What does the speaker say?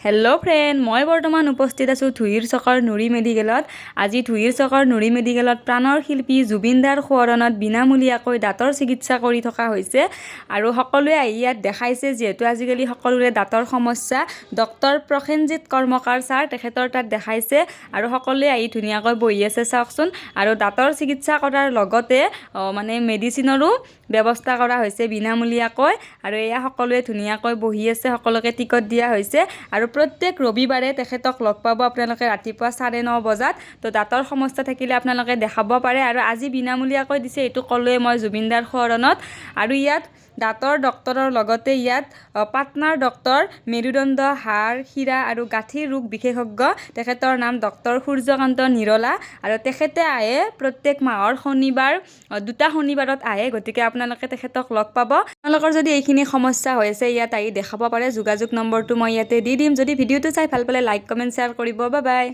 Hello' friend, মই বৰ্তমান উপস্থিত আছোঁ ধুইৰ চকৰ নুৰী মেডিকেলত। আজি ধুইৰ চকৰ নুৰী মেডিকেলত প্ৰাণৰ শিল্পী জুবিন দাৰ সোঁৱৰণত বিনামূলীয়াকৈ দাঁতৰ চিকিৎসা কৰি থকা হৈছে আৰু সকলোৱে আহি ইয়াত দেখাইছে। যিহেতু আজিকালি সকলোৰে দাঁতৰ সমস্যা, ডক্টৰ প্ৰসেনজিৎ কৰ্মকাৰ ছাৰ তেখেতৰ তাত দেখাইছে আৰু সকলোৱে আহি ধুনীয়াকৈ বহি আছে চাওকচোন। আৰু দাঁতৰ চিকিৎসা কৰাৰ লগতে মেডিচিনৰো ব্যৱস্থা কৰা হৈছে বিনামূলীয়াকৈ। আৰু এয়া সকলোৱে ধুনীয়াকৈ বহি আছে, সকলোকে টিকট দিয়া হৈছে আৰু প্ৰত্যেক ৰবিবাৰে তেখেতক লগ পাব আপোনালোকে ৰাতিপুৱা 9:30 বজাত। তো দাঁতৰ সমস্যা থাকিলে আপোনালোকে দেখাব পাৰে আৰু আজি বিনামূলীয়াকৈ দিছে, এইটো ক'লোৱে মই জুবিন দাৰ সোঁৱৰণত। আৰু ইয়াত দাঁতৰ ডক্টৰৰ লগতে ইয়াত পাটনাৰ ডক্টৰ, মেৰুদণ্ড, হাড়, শিৰা আৰু গাঁঠিৰ ৰোগ বিশেষজ্ঞ, তেখেতৰ নাম ডক্টৰ সূৰ্যকান্ত নিৰলা আৰু তেখেতে আহে প্ৰত্যেক মাহৰ শনিবাৰ, 2টা শনিবাৰত আহে। গতিকে আপোনালোকে তেখেতক লগ পাব। আপোনালোকৰ যদি এইখিনি সমস্যা হৈ আছে ইয়াত আহি দেখাব পাৰে। যোগাযোগ নম্বৰটো মই ইয়াতে দি দিম। যদি ভিডিঅ'টো চাই ভাল পালে লাইক, কমেণ্ট, শ্বেয়াৰ কৰিব। Bye bye.